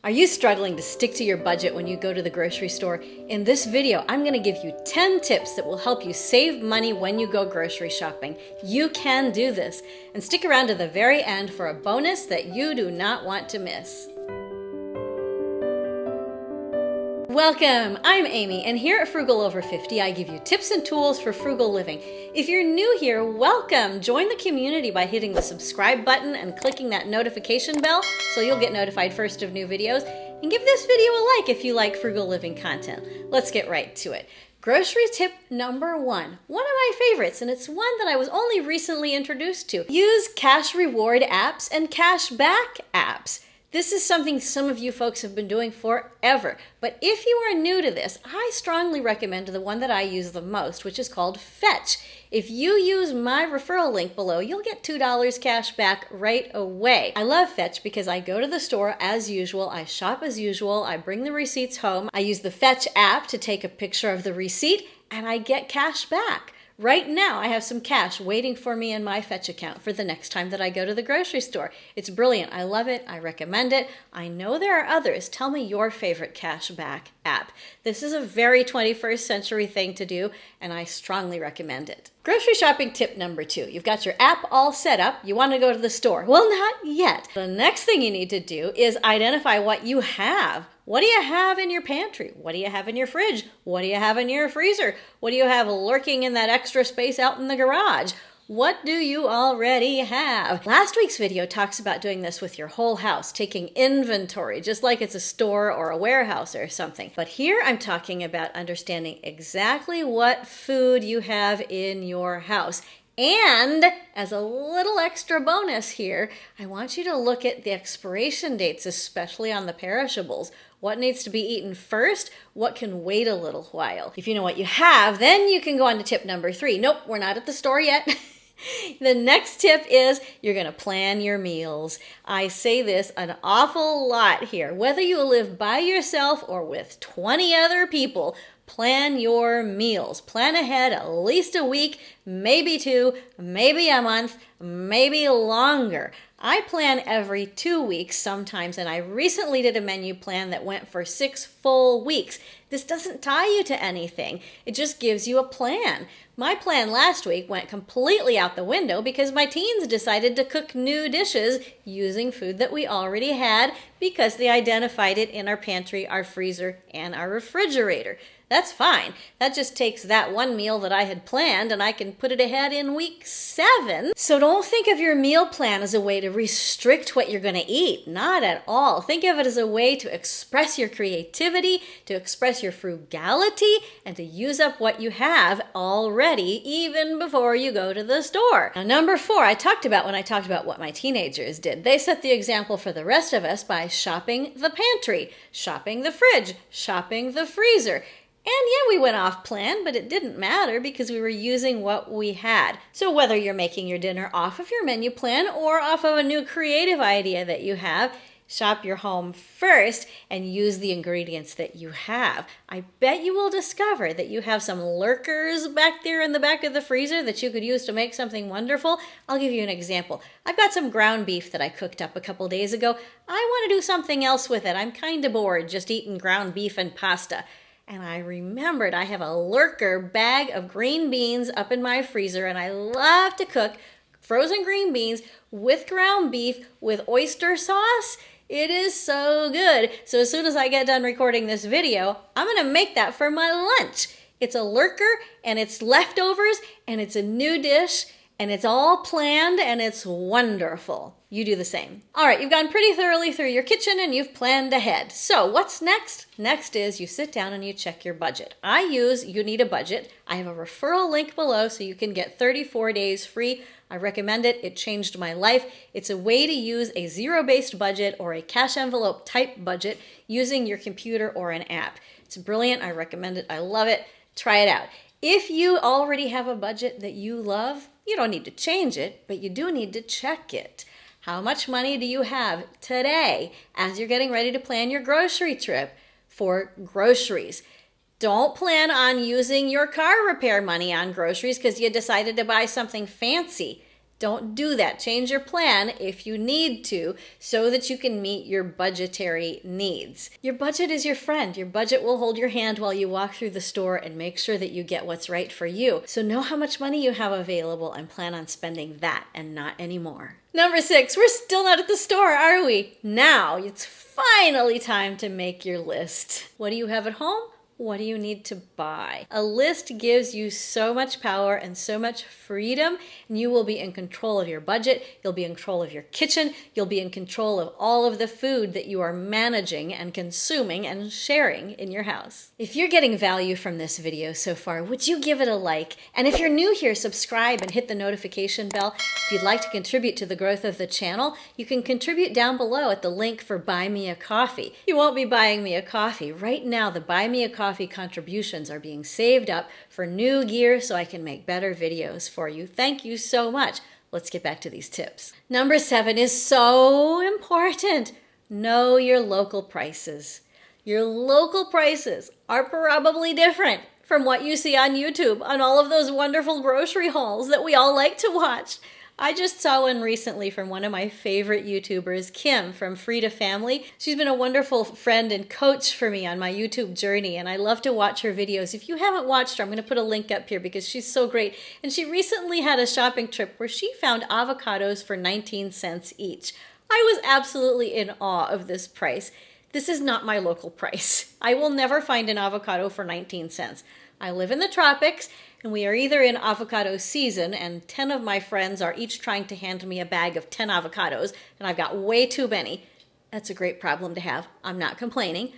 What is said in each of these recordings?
Are you struggling to stick to your budget when you go to the grocery store? In this video, I'm going to give you 10 tips that will help you save money when you go grocery shopping. You can do this. And stick around to the very end for a bonus that you do not want to miss. Welcome, I'm Amy, and here at Frugal Over 50, I give you tips and tools for frugal living. If you're new here, welcome. Join the community by hitting the subscribe button and clicking that notification bell so you'll get notified first of new videos. And give this video a like if you like frugal living content. Let's get right to it. Grocery tip number one of my favorites, and it's one that I was only recently introduced to. Use cash reward apps and cashback apps. This is something some of you folks have been doing forever, but if you are new to this, I strongly recommend the one that I use the most, which is called Fetch. If you use my referral link below, you'll get $2 cash back right away. I love Fetch because I go to the store as usual, I shop as usual, I bring the receipts home, I use the Fetch app to take a picture of the receipt, and I get cash back. Right now, I have some cash waiting for me in my Fetch account for the next time that I go to the grocery store. It's brilliant. I love it. I recommend it. I know there are others. Tell me your favorite cashback app. This is a very 21st century thing to do, and I strongly recommend it. Grocery shopping tip number 2. You've got your app all set up. You want to go to the store. Well, not yet. The next thing you need to do is identify what you have. What do you have in your pantry? What do you have in your fridge? What do you have in your freezer? What do you have lurking in that extra space out in the garage? What do you already have? Last week's video talks about doing this with your whole house, taking inventory, just like it's a store or a warehouse or something. But here I'm talking about understanding exactly what food you have in your house. And as a little extra bonus here, I want you to look at the expiration dates, especially on the perishables. What needs to be eaten first? What can wait a little while? If you know what you have, then you can go on to tip number 3. Nope, we're not at the store yet. The next tip is you're going to plan your meals. I say this an awful lot here. Whether you live by yourself or with 20 other people, plan your meals. Plan ahead at least a week, maybe 2, maybe a month, maybe longer. I plan every 2 weeks sometimes, and I recently did a menu plan that went for 6 full weeks. This doesn't tie you to anything. It just gives you a plan. My plan last week went completely out the window because my teens decided to cook new dishes using food that we already had because they identified it in our pantry, our freezer, and our refrigerator. That's fine. That just takes that one meal that I had planned and I can put it ahead in week 7. So don't think of your meal plan as a way to restrict what you're going to eat. Not at all. Think of it as a way to express your creativity, to express your frugality, and to use up what you have already even before you go to the store. Now, number 4, I talked about when I talked about what my teenagers did. They set the example for the rest of us by shopping the pantry, shopping the fridge, shopping the freezer. And yeah, we went off plan, but it didn't matter because we were using what we had. So whether you're making your dinner off of your menu plan or off of a new creative idea that you have, shop your home first and use the ingredients that you have. I bet you will discover that you have some lurkers back there in the back of the freezer that you could use to make something wonderful. I'll give you an example. I've got some ground beef that I cooked up a couple days ago. I want to do something else with it. I'm kind of bored just eating ground beef and pasta. And I remembered I have a lurker bag of green beans up in my freezer, and I love to cook frozen green beans with ground beef with oyster sauce. It is so good. So as soon as I get done recording this video, I'm going to make that for my lunch. It's a lurker, and it's leftovers, and it's a new dish, and it's all planned, and it's wonderful. You do the same. All right, you've gone pretty thoroughly through your kitchen and you've planned ahead. So what's next? Next is you sit down and you check your budget. I use You Need a Budget. I have a referral link below so you can get 34 days free. I recommend it. It changed my life. It's a way to use a zero-based budget or a cash envelope type budget using your computer or an app. It's brilliant. I recommend it. I love it. Try it out. If you already have a budget that you love, you don't need to change it, but you do need to check it. How much money do you have today as you're getting ready to plan your grocery trip for groceries? Don't plan on using your car repair money on groceries because you decided to buy something fancy. Don't do that. Change your plan if you need to so that you can meet your budgetary needs. Your budget is your friend. Your budget will hold your hand while you walk through the store and make sure that you get what's right for you. So know how much money you have available and plan on spending that and not anymore. Number 6, we're still not at the store, are we? Now it's finally time to make your list. What do you have at home? What do you need to buy? A list gives you so much power and so much freedom, and you will be in control of your budget. You'll be in control of your kitchen. You'll be in control of all of the food that you are managing and consuming and sharing in your house. If you're getting value from this video so far, would you give it a like? And if you're new here, subscribe and hit the notification bell. If you'd like to contribute to the growth of the channel, you can contribute down below at the link for Buy Me a Coffee. You won't be buying me a coffee. Right now, the Buy Me a Coffee contributions are being saved up for new gear so I can make better videos for you. Thank you so much. Let's get back to these tips. Number 7 is so important. Know your local prices. Your local prices are probably different from what you see on YouTube on all of those wonderful grocery hauls that we all like to watch. I just saw one recently from one of my favorite YouTubers, Kim from Free to Family. She's been a wonderful friend and coach for me on my YouTube journey, and I love to watch her videos. If you haven't watched her, I'm going to put a link up here because she's so great. And she recently had a shopping trip where she found avocados for 19 cents each. I was absolutely in awe of this price. This is not my local price. I will never find an avocado for 19 cents. I live in the tropics, and we are either in avocado season, and 10 of my friends are each trying to hand me a bag of 10 avocados, and I've got way too many. That's a great problem to have. I'm not complaining.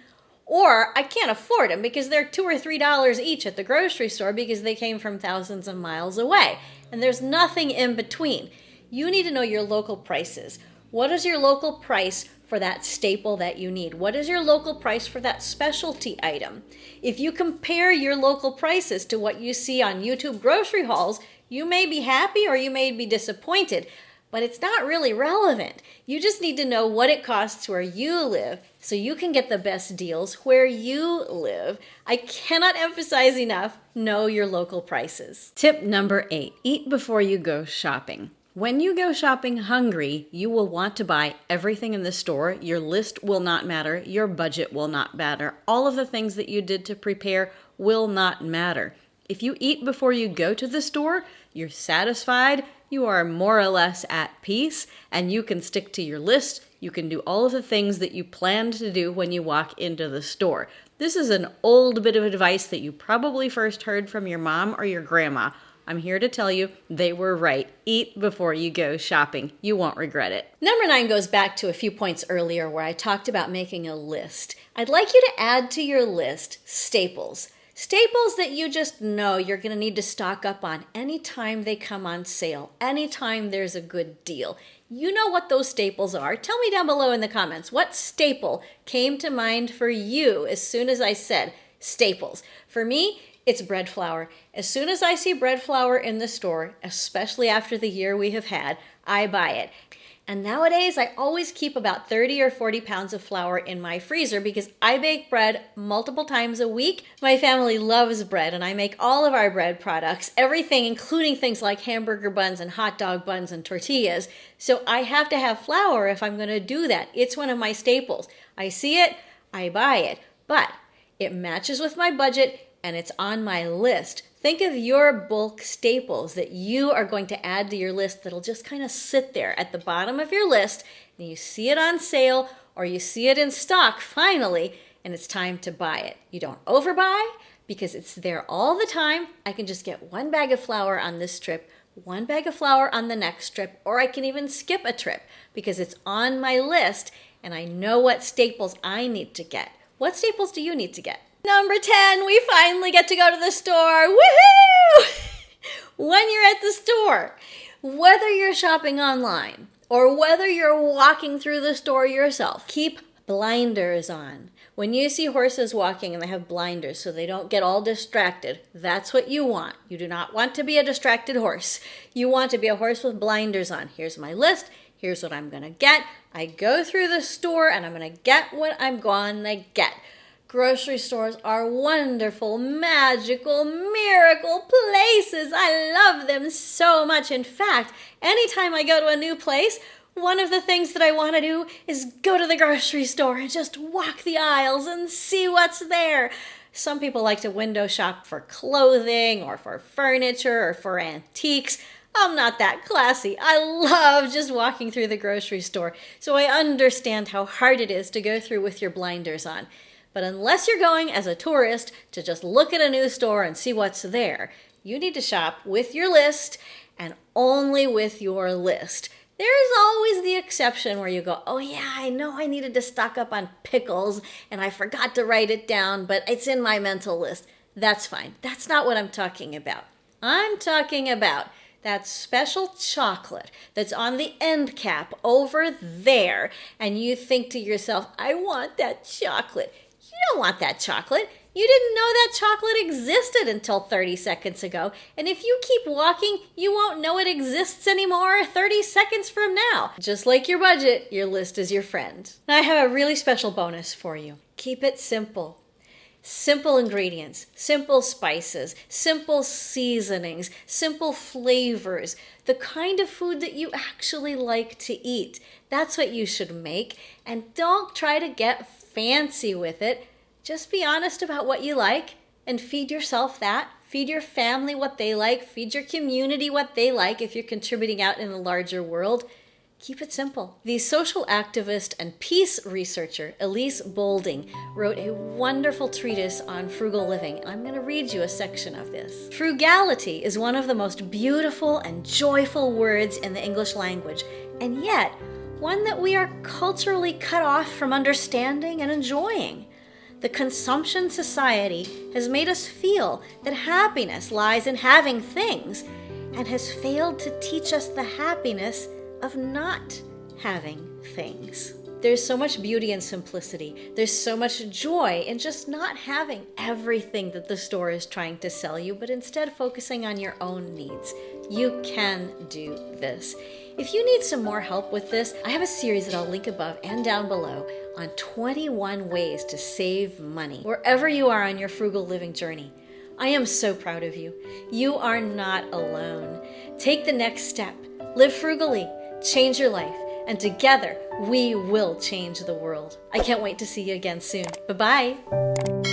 Or I can't afford them because they're $2 or $3 each at the grocery store because they came from thousands of miles away. And there's nothing in between. You need to know your local prices. What is your local price for that staple that you need? What is your local price for that specialty item? If you compare your local prices to what you see on YouTube grocery hauls, you may be happy or you may be disappointed, but it's not really relevant. You just need to know what it costs where you live so you can get the best deals where you live. I cannot emphasize enough, know your local prices. Tip number 8, eat before you go shopping. When you go shopping hungry, you will want to buy everything in the store. Your list will not matter. Your budget will not matter. All of the things that you did to prepare will not matter. If you eat before you go to the store, you're satisfied, you are more or less at peace, and you can stick to your list. You can do all of the things that you planned to do when you walk into the store. This is an old bit of advice that you probably first heard from your mom or your grandma. I'm here to tell you they were right. Eat before you go shopping. You won't regret it. Number 9 goes back to a few points earlier where I talked about making a list. I'd like you to add to your list staples. Staples that you just know you're going to need to stock up on anytime they come on sale, anytime there's a good deal. You know what those staples are. Tell me down below in the comments what staple came to mind for you as soon as I said staples. For me, it's bread flour. As soon as I see bread flour in the store, especially after the year we have had, I buy it. And nowadays, I always keep about 30 or 40 pounds of flour in my freezer because I bake bread multiple times a week. My family loves bread, and I make all of our bread products, everything, including things like hamburger buns and hot dog buns and tortillas. So I have to have flour if I'm going to do that. It's one of my staples. I see it, I buy it. But it matches with my budget, and it's on my list. Think of your bulk staples that you are going to add to your list that'll just kind of sit there at the bottom of your list, and you see it on sale or you see it in stock finally, and it's time to buy it. You don't overbuy because it's there all the time. I can just get one bag of flour on this trip, one bag of flour on the next trip, or I can even skip a trip because it's on my list and I know what staples I need to get. What staples do you need to get? Number 10, we finally get to go to the store. Woohoo! When you're at the store, whether you're shopping online or whether you're walking through the store yourself, keep blinders on. When you see horses walking and they have blinders so they don't get all distracted, that's what you want. You do not want to be a distracted horse. You want to be a horse with blinders on. Here's my list. Here's what I'm going to get. I go through the store and I'm going to get what I'm going to get. Grocery stores are wonderful, magical, miracle places. I love them so much. In fact, anytime I go to a new place, one of the things that I want to do is go to the grocery store and just walk the aisles and see what's there. Some people like to window shop for clothing or for furniture or for antiques. I'm not that classy. I love just walking through the grocery store, so I understand how hard it is to go through with your blinders on. But unless you're going as a tourist to just look at a new store and see what's there, you need to shop with your list and only with your list. There's always the exception where you go, oh yeah, I know I needed to stock up on pickles and I forgot to write it down, but it's in my mental list. That's fine. That's not what I'm talking about. I'm talking about that special chocolate that's on the end cap over there, and you think to yourself, I want that chocolate. You don't want that chocolate. You didn't know that chocolate existed until 30 seconds ago. And if you keep walking, you won't know it exists anymore 30 seconds from now. Just like your budget, your list is your friend. Now I have a really special bonus for you. Keep it simple. Simple ingredients, simple spices, simple seasonings, simple flavors, the kind of food that you actually like to eat. That's what you should make. And don't try to get fancy with it. Just be honest about what you like and feed yourself that. Feed your family what they like. Feed your community what they like if you're contributing out in the larger world. Keep it simple. The social activist and peace researcher Elise Boulding wrote a wonderful treatise on frugal living. I'm going to read you a section of this. Frugality is one of the most beautiful and joyful words in the English language, and yet one that we are culturally cut off from understanding and enjoying. The consumption society has made us feel that happiness lies in having things and has failed to teach us the happiness of not having things. There's so much beauty and simplicity. There's so much joy in just not having everything that the store is trying to sell you, but instead focusing on your own needs. You can do this. If you need some more help with this, I have a series that I'll link above and down below on 21 ways to save money wherever you are on your frugal living journey. I am so proud of you. You are not alone. Take the next step. Live frugally. Change your life, and together we will change the world. I can't wait to see you again soon. Bye-bye.